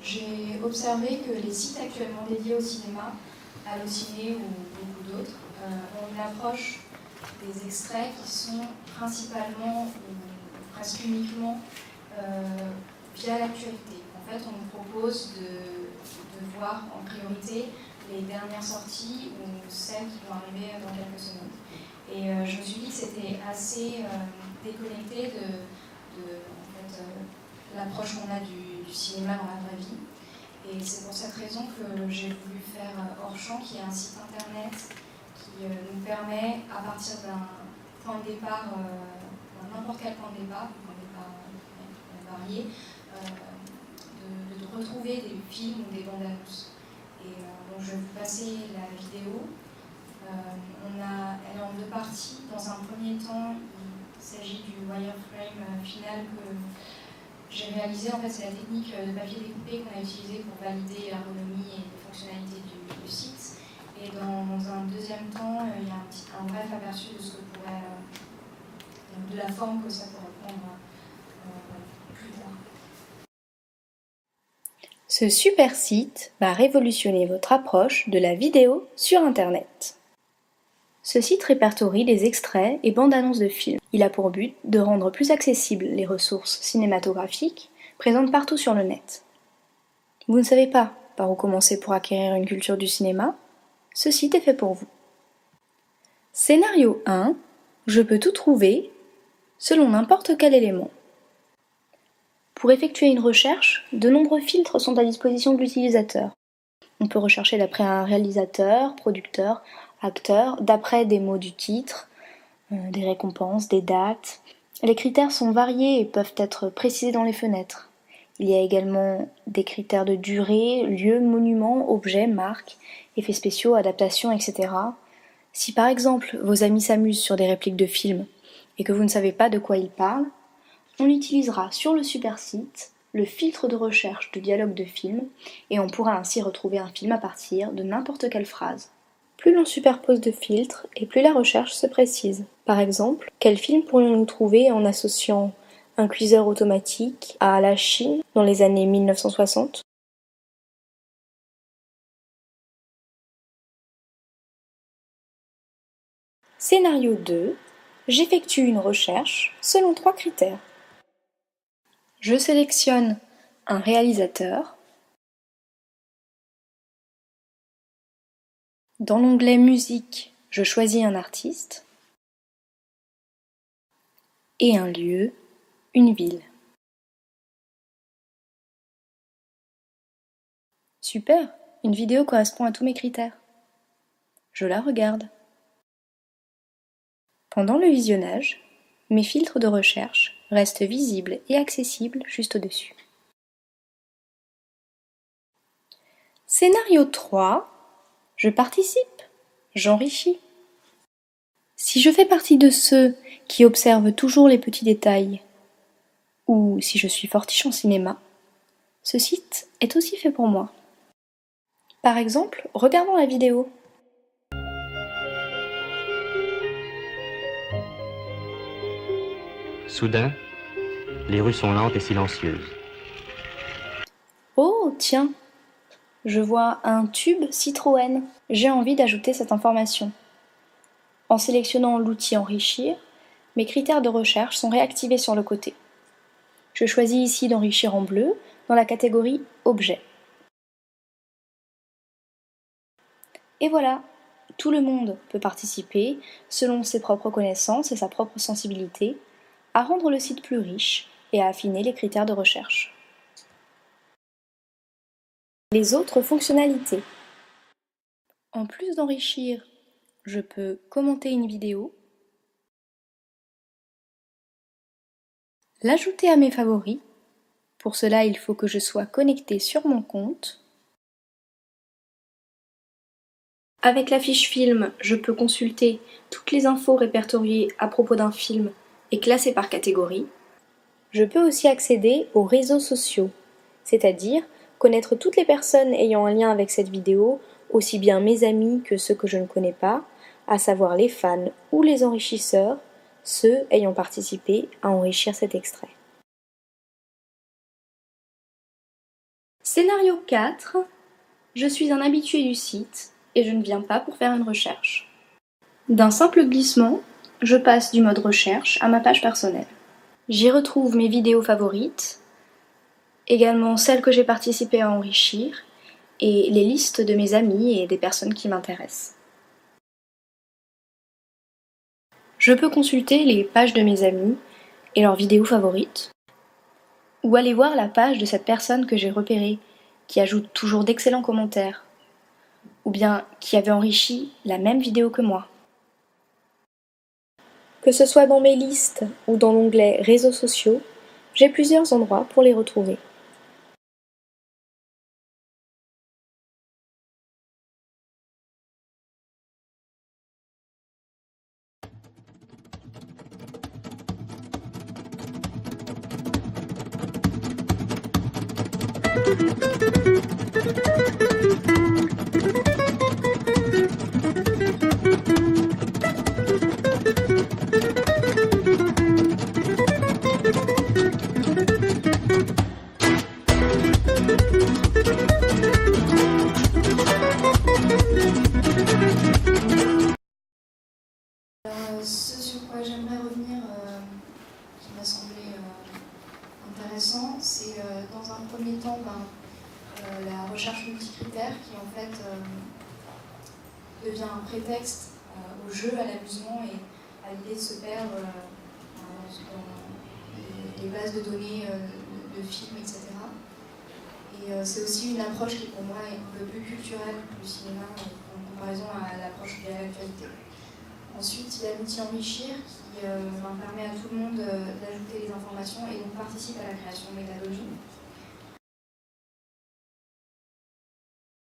J'ai observé que les sites actuellement dédiés au cinéma, Allociné ou beaucoup d'autres, ont une approche des extraits qui sont principalement ou presque uniquement via l'actualité. En fait, on nous propose de voir en priorité les dernières sorties ou celles qui vont arriver dans quelques semaines. Et je me suis dit que c'était assez déconnecté de l'approche qu'on a du cinéma dans la vraie vie. Et c'est pour cette raison que j'ai voulu faire Hors-Champ, qui est un site internet qui nous permet, à partir d'un point de départ, n'importe quel point de départ varié, de retrouver des films ou des bandes annonces. Et donc je vais vous passer la vidéo. Elle est en deux parties. Dans un premier temps, il s'agit du wireframe final que j'ai réalisé. En fait, c'est la technique de papier découpé qu'on a utilisée pour valider l'ergonomie et les fonctionnalités du site. Et dans un deuxième temps, il y a un bref aperçu de ce que pourrait, de la forme que ça pourrait prendre plus tard. Ce super site va révolutionner votre approche de la vidéo sur Internet. Ce site répertorie les extraits et bandes annonces de films. Il a pour but de rendre plus accessibles les ressources cinématographiques présentes partout sur le net. Vous ne savez pas par où commencer pour acquérir une culture du cinéma? Ce site est fait pour vous. Scénario 1. Je peux tout trouver selon n'importe quel élément. Pour effectuer une recherche, de nombreux filtres sont à disposition de l'utilisateur. On peut rechercher d'après un réalisateur, producteur, acteur, d'après des mots du titre, des récompenses, des dates. Les critères sont variés et peuvent être précisés dans les fenêtres. Il y a également des critères de durée, lieu, monument, objet, marque, effets spéciaux, adaptations, etc. Si par exemple vos amis s'amusent sur des répliques de films et que vous ne savez pas de quoi ils parlent, on utilisera sur le super site le filtre de recherche de dialogue de film et on pourra ainsi retrouver un film à partir de n'importe quelle phrase. Plus l'on superpose de filtres et plus la recherche se précise. Par exemple, quel film pourrions-nous trouver en associant un cuiseur automatique à la Chine dans les années 1960 ? Scénario 2. J'effectue une recherche selon 3 critères. Je sélectionne un réalisateur. Dans l'onglet Musique, je choisis un artiste. Et un lieu, une ville. Super, une vidéo correspond à tous mes critères. Je la regarde. Pendant le visionnage, mes filtres de recherche restent visibles et accessibles juste au-dessus. Scénario 3. Je participe, j'enrichis. Si je fais partie de ceux qui observent toujours les petits détails, ou si je suis fortiche en cinéma, ce site est aussi fait pour moi. Par exemple, regardons la vidéo. Soudain, les rues sont lentes et silencieuses. Oh, tiens, je vois un tube Citroën. J'ai envie d'ajouter cette information. En sélectionnant l'outil Enrichir, mes critères de recherche sont réactivés sur le côté. Je choisis ici d'enrichir en bleu dans la catégorie Objet. Et voilà, tout le monde peut participer, selon ses propres connaissances et sa propre sensibilité, à rendre le site plus riche et à affiner les critères de recherche. Les autres fonctionnalités. En plus d'enrichir, je peux commenter une vidéo, l'ajouter à mes favoris. Pour cela, il faut que je sois connecté sur mon compte. Avec la fiche film, je peux consulter toutes les infos répertoriées à propos d'un film et classées par catégorie. Je peux aussi accéder aux réseaux sociaux, c'est-à-dire connaître toutes les personnes ayant un lien avec cette vidéo, aussi bien mes amis que ceux que je ne connais pas, à savoir les fans ou les enrichisseurs, ceux ayant participé à enrichir cet extrait. Scénario 4. Je suis un habitué du site et je ne viens pas pour faire une recherche. D'un simple glissement, je passe du mode recherche à ma page personnelle. J'y retrouve mes vidéos favorites, également celles que j'ai participé à enrichir, et les listes de mes amis et des personnes qui m'intéressent. Je peux consulter les pages de mes amis et leurs vidéos favorites, ou aller voir la page de cette personne que j'ai repérée, qui ajoute toujours d'excellents commentaires, ou bien qui avait enrichi la même vidéo que moi. Que ce soit dans mes listes ou dans l'onglet Réseaux sociaux, j'ai plusieurs endroits pour les retrouver. Ce sur quoi j'aimerais revenir, qui m'a semblé intéressant, c'est dans un premier temps la recherche multicritère qui en fait devient un prétexte au jeu, à l'amusement et à l'idée de se perdre dans les bases de données de films, etc. Et c'est aussi une approche qui pour moi est un peu plus culturelle du cinéma en comparaison à l'approche de l'actualité. Ensuite, il y a l'outil Enrichir qui permet à tout le monde d'ajouter les informations et donc participe à la création de méthodologie.